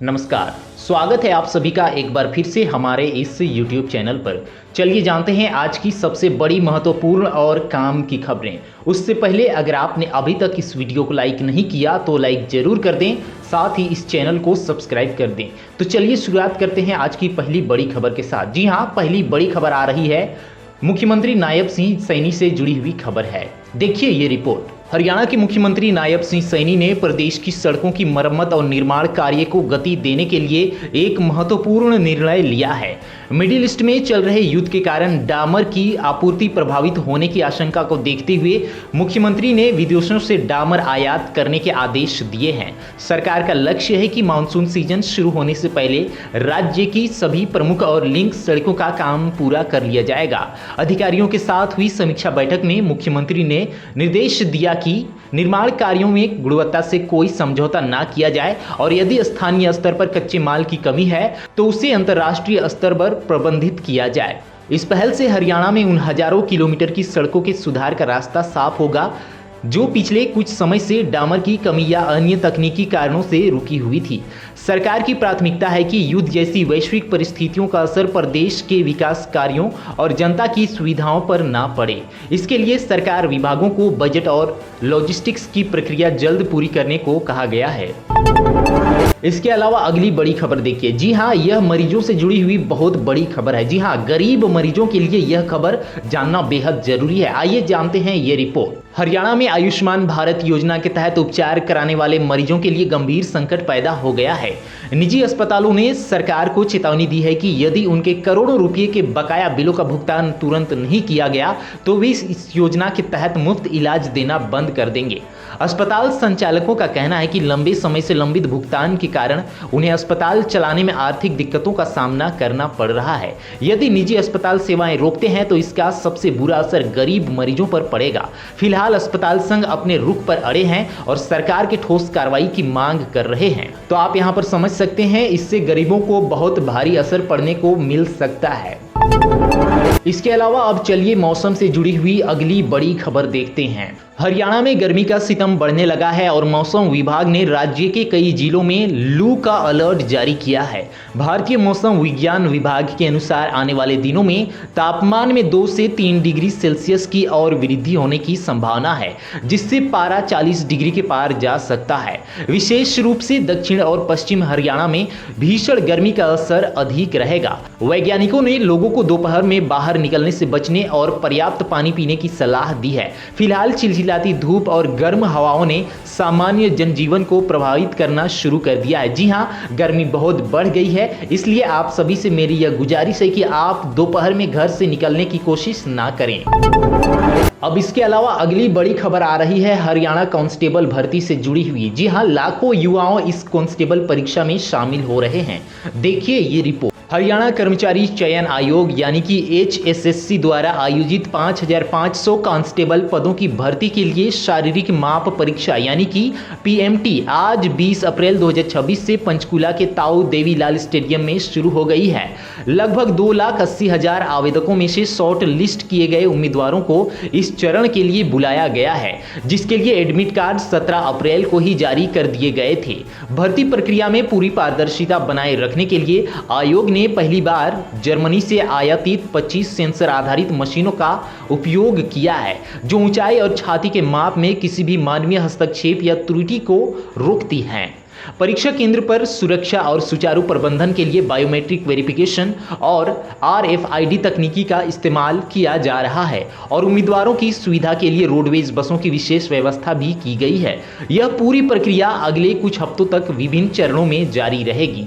नमस्कार, स्वागत है आप सभी का एक बार फिर से हमारे इस YouTube चैनल पर। चलिए जानते हैं आज की सबसे बड़ी महत्वपूर्ण और काम की खबरें। उससे पहले अगर आपने अभी तक इस वीडियो को लाइक नहीं किया तो लाइक जरूर कर दें, साथ ही इस चैनल को सब्सक्राइब कर दें। तो चलिए शुरुआत करते हैं आज की पहली बड़ी खबर के साथ। जी हाँ, पहली बड़ी खबर आ रही है, मुख्यमंत्री नायब सिंह सैनी से जुड़ी हुई खबर है। देखिए ये रिपोर्ट। हरियाणा के मुख्यमंत्री नायब सिंह सैनी ने प्रदेश की सड़कों की मरम्मत और निर्माण कार्य को गति देने के लिए एक महत्वपूर्ण निर्णय लिया है। मिडिल ईस्ट में चल रहे युद्ध के कारण डामर की आपूर्ति प्रभावित होने की आशंका को देखते हुए मुख्यमंत्री ने विदेशों से डामर आयात करने के आदेश दिए हैं। सरकार का लक्ष्य है कि मानसून सीजन शुरू होने से पहले राज्य की सभी प्रमुख और लिंक सड़कों का काम पूरा कर लिया जाएगा। अधिकारियों के साथ हुई समीक्षा बैठक में मुख्यमंत्री ने निर्देश दिया कि निर्माण कार्यों में गुणवत्ता से कोई समझौता ना किया जाए और यदि स्थानीय स्तर पर कच्चे माल की कमी है तो उसे अंतर्राष्ट्रीय स्तर पर प्रबंधित किया जाए। इस पहल से हरियाणा में उन हजारों किलोमीटर की सड़कों के सुधार का रास्ता साफ होगा जो पिछले कुछ समय से डामर की कमी या अन्य तकनीकी कारणों से रुकी हुई थी। सरकार की प्राथमिकता है कि युद्ध जैसी वैश्विक परिस्थितियों का असर प्रदेश के विकास कार्यों और जनता की सुविधाओं पर ना पड़े। इसके लिए सरकार विभागों को बजट और लॉजिस्टिक्स की प्रक्रिया जल्द पूरी करने को कहा गया है। इसके अलावा अगली बड़ी खबर देखिए। जी हाँ, यह मरीजों से जुड़ी हुई बहुत बड़ी खबर है। जी हाँ, गरीब मरीजों के लिए यह खबर जानना बेहद जरूरी है। आइए जानते हैं ये रिपोर्ट। हरियाणा में आयुष्मान भारत योजना के तहत उपचार कराने वाले मरीजों के लिए गंभीर संकट पैदा हो गया है। निजी अस्पतालों ने सरकार को चेतावनी दी है कि यदि उनके करोड़ों रुपए के बकाया बिलों का भुगतान तुरंत नहीं किया गया तो वे इस योजना के तहत मुफ्त इलाज देना बंद कर देंगे। अस्पताल संचालकों का कहना है कि लंबे समय से लंबित भुगतान के कारण उन्हें अस्पताल चलाने में आर्थिक दिक्कतों का सामना करना पड़ रहा है। यदि निजी अस्पताल सेवाएं रोकते हैं तो इसका सबसे बुरा असर गरीब मरीजों पर पड़ेगा। फिलहाल अस्पताल संघ अपने रुख पर अड़े हैं और सरकार के ठोस कार्रवाई की मांग कर रहे हैं। तो आप यहां पर समझ सकते हैं, इससे गरीबों को बहुत भारी असर पड़ने को मिल सकता है। इसके अलावा अब चलिए मौसम से जुड़ी हुई अगली बड़ी खबर देखते हैं। हरियाणा में गर्मी का सितम बढ़ने लगा है और मौसम विभाग ने राज्य के कई जिलों में लू का अलर्ट जारी किया है। भारतीय मौसम विज्ञान विभाग के अनुसार आने वाले दिनों में तापमान में 2 से 3 डिग्री सेल्सियस की और वृद्धि होने की संभावना है, जिससे पारा 40 डिग्री के पार जा सकता है। विशेष रूप से दक्षिण और पश्चिम हरियाणा में भीषण गर्मी का असर अधिक रहेगा। वैज्ञानिकों ने लोगों को दोपहर में बाहर निकलने से बचने और पर्याप्त पानी पीने की सलाह दी है। फिलहाल चिलचिलाती धूप और गर्म हवाओं ने सामान्य जनजीवन को प्रभावित करना शुरू कर दिया है। जी हाँ, गर्मी बहुत बढ़ गई है, इसलिए आप सभी से मेरी यह गुजारिश है कि आप दोपहर में घर से निकलने की कोशिश ना करें। अब इसके अलावा अगली बड़ी खबर आ रही है हरियाणा कांस्टेबल भर्ती से जुड़ी हुई। जी हाँ, लाखों युवाओं इस कांस्टेबल परीक्षा में शामिल हो रहे हैं। देखिए ये रिपोर्ट। हरियाणा कर्मचारी चयन आयोग यानी कि HSSC द्वारा आयोजित 5500 कांस्टेबल पदों की भर्ती के लिए शारीरिक माप परीक्षा यानी कि PMT आज 20 अप्रैल 2026 से पंचकूला के ताऊ देवीलाल स्टेडियम में शुरू हो गई है। लगभग 2,80,000 आवेदकों में से शॉर्ट लिस्ट किए गए उम्मीदवारों को इस चरण के लिए बुलाया गया है, जिसके लिए एडमिट कार्ड 17 अप्रैल को ही जारी कर दिए गए थे। भर्ती प्रक्रिया में पूरी पारदर्शिता बनाए रखने के लिए आयोग ने पहली बार जर्मनी से आयातित 25 सेंसर आधारित मशीनों का उपयोग किया है, जो ऊंचाई और छाती के माप में किसी भी मानवीय हस्तक्षेप या त्रुटि को रोकती हैं। परीक्षा केंद्र पर सुरक्षा और सुचारू प्रबंधन के लिए बायोमेट्रिक वेरिफिकेशन और RFID तकनीकी का इस्तेमाल किया जा रहा है और उम्मीदवारों की सुविधा के लिए रोडवेज बसों की विशेष व्यवस्था भी की गई है। यह पूरी प्रक्रिया अगले कुछ हफ्तों तक विभिन्न चरणों में जारी रहेगी।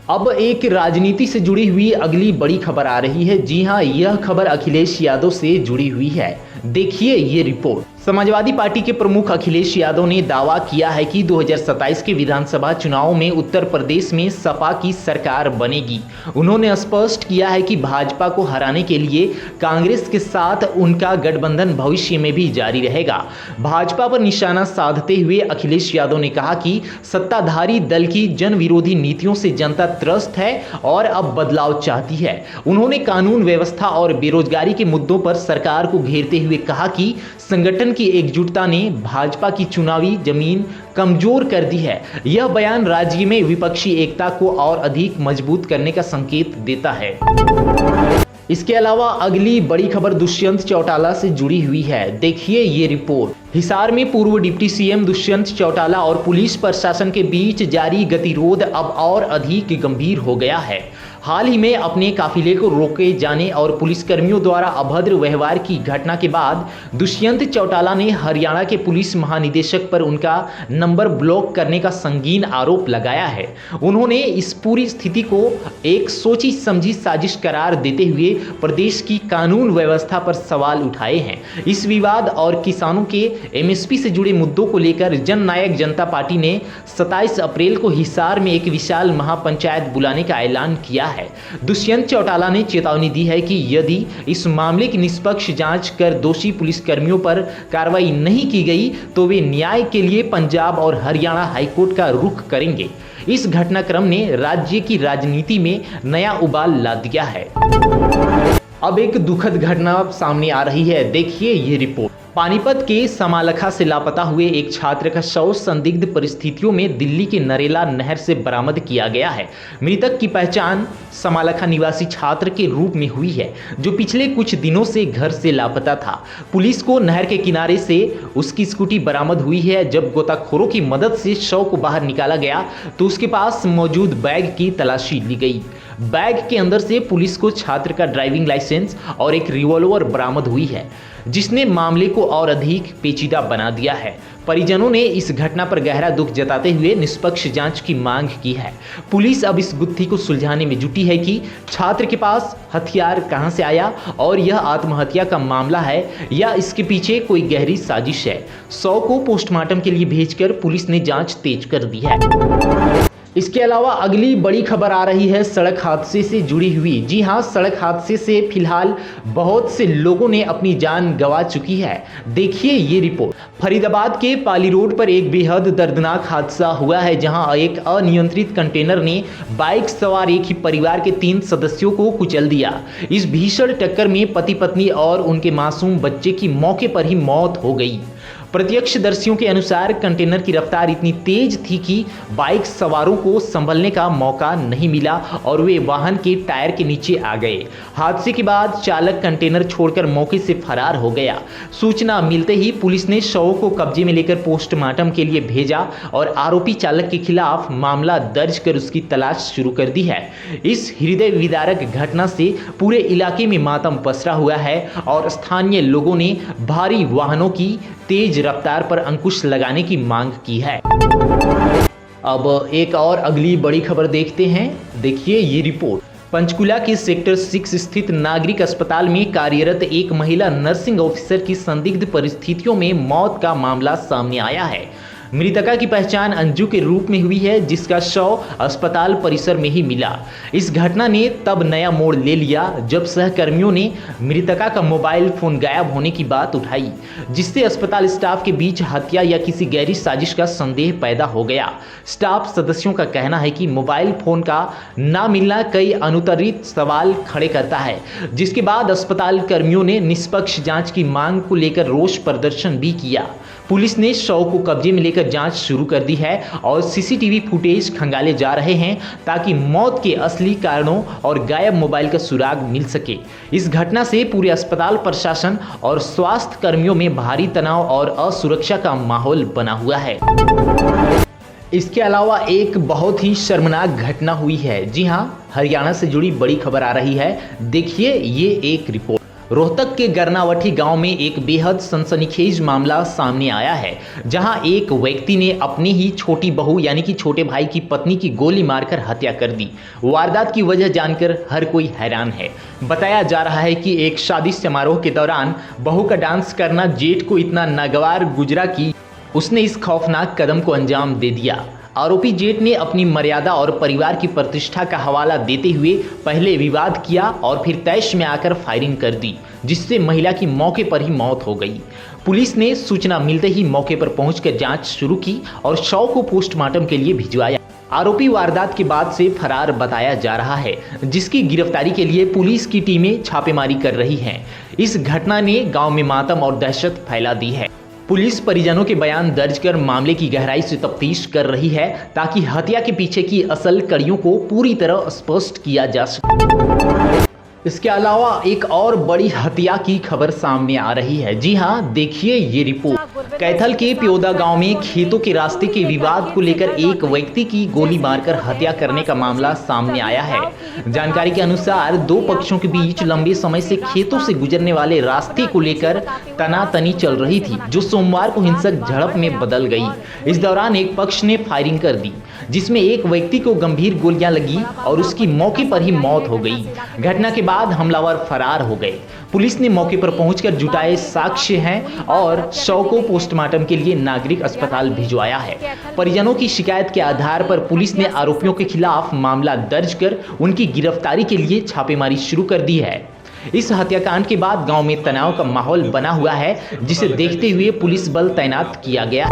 अब एक राजनीति से जुड़ी हुई अगली बड़ी खबर आ रही है। जी हाँ, यह खबर अखिलेश यादव से जुड़ी हुई है। देखिए ये रिपोर्ट। समाजवादी पार्टी के प्रमुख अखिलेश यादव ने दावा किया है कि 2027 के विधानसभा चुनाव में उत्तर प्रदेश में सपा की सरकार बनेगी। उन्होंने स्पष्ट किया है कि भाजपा को हराने के लिए कांग्रेस के साथ उनका गठबंधन भविष्य में भी जारी रहेगा। भाजपा पर निशाना साधते हुए अखिलेश यादव ने कहा कि सत्ताधारी दल की जन विरोधी नीतियों से जनता त्रस्त है और अब बदलाव चाहती है। उन्होंने कानून व्यवस्था और बेरोजगारी के मुद्दों पर सरकार को घेरते हुए कहा कि संगठन की एकजुटता ने भाजपा की चुनावी जमीन कमजोर कर दी है। यह बयान राज्य में विपक्षी एकता को और अधिक मजबूत करने का संकेत देता है। इसके अलावा अगली बड़ी खबर दुष्यंत चौटाला से जुड़ी हुई है। देखिए ये रिपोर्ट। हिसार में पूर्व डिप्टी सीएम दुष्यंत चौटाला और पुलिस प्रशासन के बीच जारी गतिरोध अब और अधिक गंभीर हो गया है। हाल ही में अपने काफिले को रोके जाने और पुलिसकर्मियों द्वारा अभद्र व्यवहार की घटना के बाद दुष्यंत चौटाला ने हरियाणा के पुलिस महानिदेशक पर उनका नंबर ब्लॉक करने का संगीन आरोप लगाया है। उन्होंने इस पूरी स्थिति को एक सोची समझी साजिश करार देते हुए प्रदेश की कानून व्यवस्था पर सवाल उठाए हैं। इस विवाद और किसानों के एमएसपी से जुड़े मुद्दों को लेकर जननायक जनता पार्टी ने 27 अप्रैल को हिसार में एक विशाल महापंचायत बुलाने का ऐलान किया है। दुष्यंत चौटाला ने चेतावनी दी है कि यदि इस मामले की निष्पक्ष जांच कर दोषी पुलिसकर्मियों पर कार्रवाई नहीं की गई तो वे न्याय के लिए पंजाब और हरियाणा हाईकोर्ट का रुख करेंगे। इस घटनाक्रम ने राज्य की राजनीति में नया उबाल ला दिया है। अब एक दुखद घटना सामने आ रही है। देखिए ये रिपोर्ट। पानीपत के समालखा से लापता हुए एक छात्र का शव संदिग्ध परिस्थितियों में दिल्ली के नरेला नहर से बरामद किया गया है। मृतक की पहचान समालखा निवासी छात्र के रूप में हुई है, जो पिछले कुछ दिनों से घर से लापता था। पुलिस को नहर के किनारे से उसकी स्कूटी बरामद हुई है। जब गोताखोरों की मदद से शव को बाहर निकाला गया तो उसके पास मौजूद बैग की तलाशी ली गई। बैग के अंदर से पुलिस को छात्र का ड्राइविंग लाइसेंस और एक रिवॉल्वर बरामद हुई है, जिसने मामले को और अधिक पेचीदा बना दिया है। परिजनों ने इस घटना पर गहरा दुख जताते हुए निष्पक्ष जांच की मांग की है। पुलिस अब इस गुत्थी को सुलझाने में जुटी है कि छात्र के पास हथियार कहां से आया और यह आत्महत्या का मामला है या इसके पीछे कोई गहरी साजिश है। शव को पोस्टमार्टम के लिए भेजकर पुलिस ने जांच तेज कर दी है। इसके अलावा अगली बड़ी खबर आ रही है सड़क हादसे से जुड़ी हुई। जी हां, सड़क हादसे से फिलहाल बहुत से लोगों ने अपनी जान गंवा चुकी है। देखिए ये रिपोर्ट। फरीदाबाद के पाली रोड पर एक बेहद दर्दनाक हादसा हुआ है, जहां एक अनियंत्रित कंटेनर ने बाइक सवार एक ही परिवार के 3 सदस्यों को कुचल दिया। इस भीषण टक्कर में पति पत्नी और उनके मासूम बच्चे की मौके पर ही मौत हो गई। प्रत्यक्षदर्शियों के अनुसार कंटेनर की रफ्तार इतनी तेज थी कि बाइक सवारों को संभलने का मौका नहीं मिला और वे वाहन के टायर के नीचे आ गए। हादसे के बाद चालक कंटेनर छोड़कर मौके से फरार हो गया। सूचना मिलते ही पुलिस ने शव को कब्जे में लेकर पोस्टमार्टम के लिए भेजा और आरोपी चालक के खिलाफ मामला दर्ज कर उसकी तलाश शुरू कर दी है। इस हृदय विदारक घटना से पूरे इलाके में मातम पसरा हुआ है और स्थानीय लोगों ने भारी वाहनों की तेज रफ्तार पर अंकुश लगाने की मांग की है। अब एक और अगली बड़ी खबर देखते हैं। देखिए ये रिपोर्ट। पंचकुला के सेक्टर 6 स्थित नागरिक अस्पताल में कार्यरत एक महिला नर्सिंग ऑफिसर की संदिग्ध परिस्थितियों में मौत का मामला सामने आया है। मृतका की पहचान अंजू के रूप में हुई है, जिसका शव अस्पताल परिसर में ही मिला। इस घटना ने तब नया मोड़ ले लिया जब सहकर्मियों ने मृतका का मोबाइल फोन गायब होने की बात उठाई, जिससे अस्पताल स्टाफ के बीच हत्या या किसी गहरी साजिश का संदेह पैदा हो गया। स्टाफ सदस्यों का कहना है कि मोबाइल फोन का ना मिलना कई अनुत्तरित सवाल खड़े करता है, जिसके बाद अस्पताल कर्मियों ने निष्पक्ष जांच की मांग को लेकर रोष प्रदर्शन भी किया। पुलिस ने शव को कब्जे में लेकर जांच शुरू कर दी है और सीसीटीवी फुटेज खंगाले जा रहे हैं ताकि मौत के असली कारणों और गायब मोबाइल का सुराग मिल सके। इस घटना से पूरे अस्पताल प्रशासन और स्वास्थ्य कर्मियों में भारी तनाव और असुरक्षा का माहौल बना हुआ है। इसके अलावा एक बहुत ही शर्मनाक घटना हुई है। जी हां, हरियाणा से जुड़ी बड़ी खबर आ रही है। देखिए ये एक रिपोर्ट। रोहतक के गरनावठी गांव में एक बेहद सनसनीखेज मामला सामने आया है, जहां एक व्यक्ति ने अपनी ही छोटी बहू यानी कि छोटे भाई की पत्नी की गोली मारकर हत्या कर दी। वारदात की वजह जानकर हर कोई हैरान है। बताया जा रहा है कि एक शादी समारोह के दौरान बहू का डांस करना जेठ को इतना नागवार गुजरा कि उसने इस खौफनाक कदम को अंजाम दे दिया। आरोपी जेठ ने अपनी मर्यादा और परिवार की प्रतिष्ठा का हवाला देते हुए पहले विवाद किया और फिर तैश में आकर फायरिंग कर दी, जिससे महिला की मौके पर ही मौत हो गई। पुलिस ने सूचना मिलते ही मौके पर पहुंचकर जांच शुरू की और शव को पोस्टमार्टम के लिए भिजवाया। आरोपी वारदात के बाद से फरार बताया जा रहा है, जिसकी गिरफ्तारी के लिए पुलिस की टीमें छापेमारी कर रही हैं। इस घटना ने गांव में मातम और दहशत फैला दी है। पुलिस परिजनों के बयान दर्ज कर मामले की गहराई से तफ्तीश कर रही है ताकि हत्या के पीछे की असल कड़ियों को पूरी तरह स्पष्ट किया जा सके। इसके अलावा एक और बड़ी हत्या की खबर सामने आ रही है। जी हां, देखिए ये रिपोर्ट। कैथल के प्योदा गांव में खेतों के रास्ते के विवाद को लेकर एक व्यक्ति की गोली मारकर हत्या करने का मामला सामने आया है। जानकारी के अनुसार दो पक्षों के बीच लंबे समय से खेतों से गुजरने वाले रास्ते को लेकर तनातनी चल रही थी, जो सोमवार को हिंसक झड़प में बदल गई। इस दौरान एक पक्ष ने फायरिंग कर दी, जिसमें एक व्यक्ति को गंभीर गोलियां लगी और उसकी मौके पर ही मौत हो गई। घटना के बाद हमलावर फरार हो गए। पुलिस ने मौके पर पहुंचकर जुटाए साक्ष्य हैं और शव को पोस्टमार्टम के लिए नागरिक अस्पताल भिजवाया है। परिजनों की शिकायत के आधार पर पुलिस ने आरोपियों के खिलाफ मामला दर्ज कर उनकी गिरफ्तारी के लिए छापेमारी शुरू कर दी है। इस हत्याकांड के बाद गांव में तनाव का माहौल बना हुआ है, जिसे देखते हुए पुलिस बल तैनात किया गया।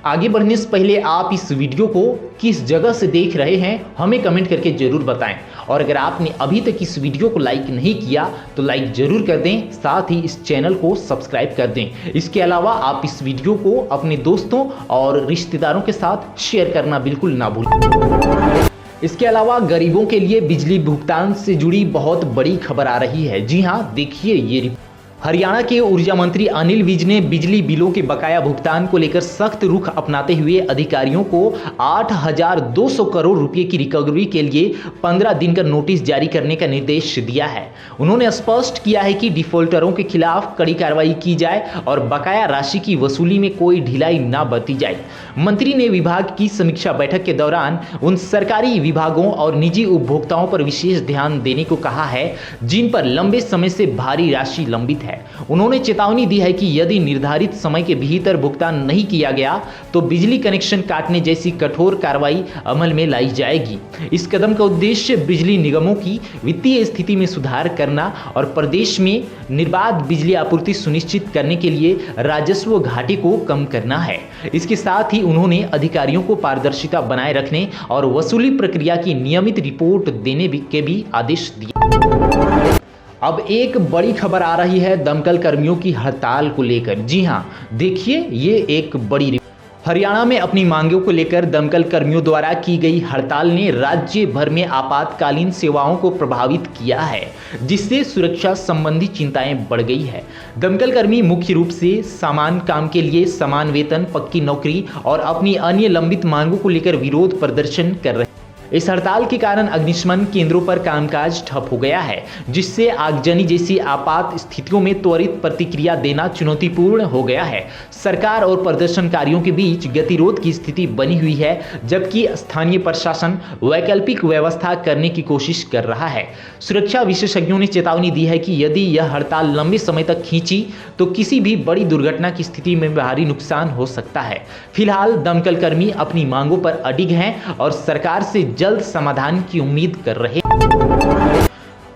आगे बढ़ने से पहले आप इस वीडियो को किस जगह से देख रहे हैं हमें कमेंट करके जरूर बताएं, और अगर आपने अभी तक इस वीडियो को लाइक नहीं किया तो लाइक जरूर कर दें, साथ ही इस चैनल को सब्सक्राइब कर दें। इसके अलावा आप इस वीडियो को अपने दोस्तों और रिश्तेदारों के साथ शेयर करना बिल्कुल ना भूलें। इसके अलावा गरीबों के लिए बिजली भुगतान से जुड़ी बहुत बड़ी खबर आ रही है। जी हां, देखिए ये रिपोर्ट। हरियाणा के ऊर्जा मंत्री अनिल विज ने बिजली बिलों के बकाया भुगतान को लेकर सख्त रुख अपनाते हुए अधिकारियों को 8,200 करोड़ रुपए की रिकवरी के लिए 15 दिन का नोटिस जारी करने का निर्देश दिया है। उन्होंने स्पष्ट किया है कि डिफॉल्टरों के खिलाफ कड़ी कार्रवाई की जाए और बकाया राशि की वसूली में कोई ढिलाई न बरती जाए। मंत्री ने विभाग की समीक्षा बैठक के दौरान उन सरकारी विभागों और निजी उपभोक्ताओं पर विशेष ध्यान देने को कहा है जिन पर लंबे समय से भारी राशि लंबित है। उन्होंने चेतावनी दी है कि यदि निर्धारित समय के भीतर भुगतान नहीं किया गया तो बिजली कनेक्शन काटने जैसी कठोर कार्रवाई अमल में लाई जाएगी। इस कदम का उद्देश्य बिजली निगमों की वित्तीय स्थिति में सुधार करना और प्रदेश में निर्बाध बिजली आपूर्ति सुनिश्चित करने के लिए राजस्व घाटे को कम करना है। इसके साथ ही उन्होंने अधिकारियों को पारदर्शिता बनाए रखने और वसूली प्रक्रिया की नियमित रिपोर्ट देने के भी आदेश दिए। अब एक बड़ी खबर आ रही है दमकल कर्मियों की हड़ताल को लेकर। जी हां, देखिए ये एक बड़ी। हरियाणा में अपनी मांगों को लेकर दमकल कर्मियों द्वारा की गई हड़ताल ने राज्य भर में आपातकालीन सेवाओं को प्रभावित किया है, जिससे सुरक्षा संबंधी चिंताएं बढ़ गई है। दमकल कर्मी मुख्य रूप से समान काम के लिए समान वेतन, पक्की नौकरी और अपनी अन्य लंबित मांगों को लेकर विरोध प्रदर्शन कर रहे हैं। इस हड़ताल के कारण अग्निशमन केंद्रों पर कामकाज ठप हो गया है, जिससे आगजनी जैसी आपात स्थितियों में त्वरित प्रतिक्रिया देना चुनौतीपूर्ण हो गया है। सरकार और प्रदर्शनकारियों के बीच गतिरोध की स्थिति बनी हुई है, जबकि स्थानीय प्रशासन वैकल्पिक व्यवस्था करने की कोशिश कर रहा है। सुरक्षा विशेषज्ञों ने चेतावनी दी है कि यदि यह हड़ताल लंबे समय तक खींची तो किसी भी बड़ी दुर्घटना की स्थिति में भारी नुकसान हो सकता है। फिलहाल दमकल कर्मी अपनी मांगों पर अडिग हैं और सरकार से जल्द समाधान की उम्मीद कर रहे।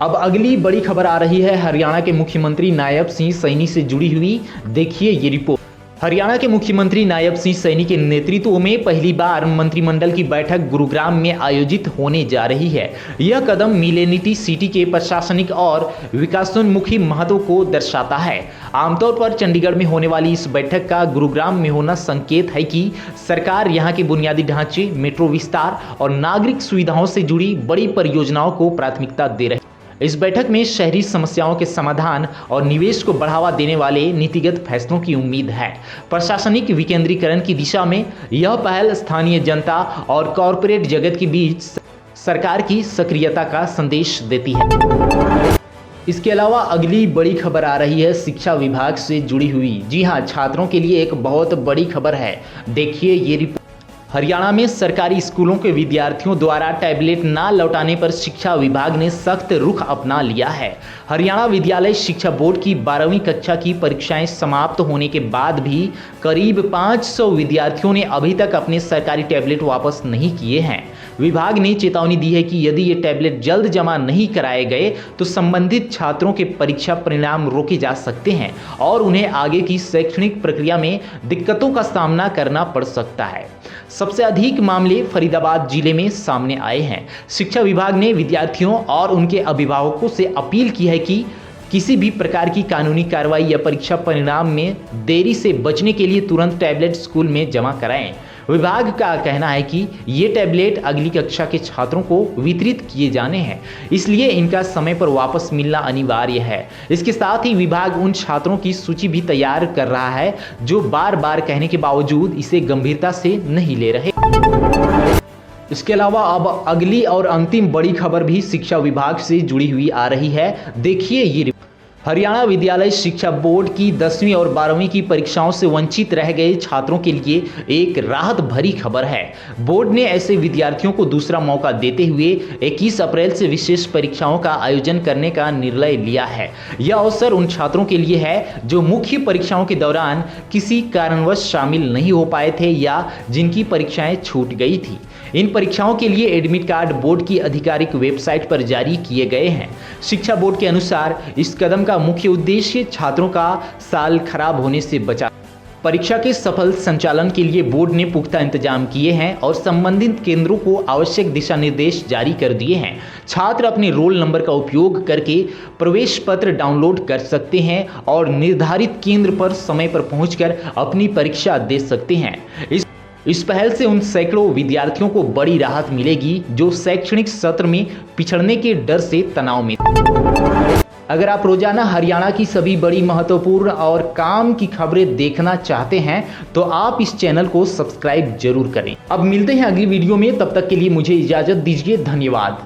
अब अगली बड़ी खबर आ रही है हरियाणा के मुख्यमंत्री नायब सिंह सैनी से जुड़ी हुई। देखिए ये रिपोर्ट। हरियाणा के मुख्यमंत्री नायब सिंह सैनी के नेतृत्व में पहली बार मंत्रिमंडल की बैठक गुरुग्राम में आयोजित होने जा रही है। यह कदम मिलेनिटी सिटी के प्रशासनिक और विकासोन्मुखी महत्व को दर्शाता है। आमतौर पर चंडीगढ़ में होने वाली इस बैठक का गुरुग्राम में होना संकेत है कि सरकार यहां के बुनियादी ढांचे, मेट्रो विस्तार और नागरिक सुविधाओं से जुड़ी बड़ी परियोजनाओं को प्राथमिकता दे रही है। इस बैठक में शहरी समस्याओं के समाधान और निवेश को बढ़ावा देने वाले नीतिगत फैसलों की उम्मीद है। प्रशासनिक विकेंद्रीकरण की दिशा में यह पहल स्थानीय जनता और कॉरपोरेट जगत के बीच सरकार की सक्रियता का संदेश देती है। इसके अलावा अगली बड़ी खबर आ रही है शिक्षा विभाग से जुड़ी हुई। जी हां, छात्रों के लिए एक बहुत बड़ी खबर है। देखिए ये रिपोर्ट। हरियाणा में सरकारी स्कूलों के विद्यार्थियों द्वारा टैबलेट न लौटाने पर शिक्षा विभाग ने सख्त रुख अपना लिया है। हरियाणा विद्यालय शिक्षा बोर्ड की 12वीं कक्षा की परीक्षाएं समाप्त होने के बाद भी करीब 500 विद्यार्थियों ने अभी तक अपने सरकारी टैबलेट वापस नहीं किए हैं। विभाग ने चेतावनी दी है कि यदि ये टैबलेट जल्द जमा नहीं कराए गए तो संबंधित छात्रों के परीक्षा परिणाम रोके जा सकते हैं और उन्हें आगे की शैक्षणिक प्रक्रिया में दिक्कतों का सामना करना पड़ सकता है। सबसे अधिक मामले फरीदाबाद जिले में सामने आए हैं। शिक्षा विभाग ने विद्यार्थियों और उनके अभिभावकों से अपील की है कि किसी भी प्रकार की कानूनी कार्रवाई या परीक्षा परिणाम में देरी से बचने के लिए तुरंत टैबलेट स्कूल में जमा कराएं। विभाग का कहना है कि ये टैबलेट अगली कक्षा के छात्रों को वितरित किए जाने हैं, इसलिए इनका समय पर वापस मिलना अनिवार्य है। इसके साथ ही विभाग उन छात्रों की सूची भी तैयार कर रहा है जो बार बार कहने के बावजूद इसे गंभीरता से नहीं ले रहे। इसके अलावा अब अगली और अंतिम बड़ी खबर भी शिक्षा विभाग से जुड़ी हुई आ रही है। देखिए ये हरियाणा विद्यालय शिक्षा बोर्ड की 10वीं और 12वीं की परीक्षाओं से वंचित रह गए छात्रों के लिए एक राहत भरी खबर है। बोर्ड ने ऐसे विद्यार्थियों को दूसरा मौका देते हुए 21 अप्रैल से विशेष परीक्षाओं का आयोजन करने का निर्णय लिया है। यह अवसर उन छात्रों के लिए है जो मुख्य परीक्षाओं के दौरान किसी कारणवश शामिल नहीं हो पाए थे या जिनकी परीक्षाएं छूट गई थी। इन परीक्षाओं के लिए एडमिट कार्ड बोर्ड की आधिकारिक वेबसाइट पर जारी किए गए हैं। शिक्षा बोर्ड के अनुसार इस कदम का मुख्य उद्देश्य छात्रों का साल खराब होने से बचा। परीक्षा के सफल संचालन के लिए बोर्ड ने पुख्ता इंतजाम किए हैं और संबंधित केंद्रों को आवश्यक दिशा निर्देश जारी कर दिए हैं। छात्र अपने रोल नंबर का उपयोग करके प्रवेश पत्र डाउनलोड कर सकते हैं और निर्धारित केंद्र पर समय पर पहुंचकर अपनी परीक्षा दे सकते हैं। इस पहल से उन सैकड़ों विद्यार्थियों को बड़ी राहत मिलेगी जो शैक्षणिक सत्र में पिछड़ने के डर से तनाव में। अगर आप रोजाना हरियाणा की सभी बड़ी महत्वपूर्ण और काम की खबरें देखना चाहते हैं तो आप इस चैनल को सब्सक्राइब जरूर करें। अब मिलते हैं अगली वीडियो में, तब तक के लिए मुझे इजाजत दीजिए। धन्यवाद।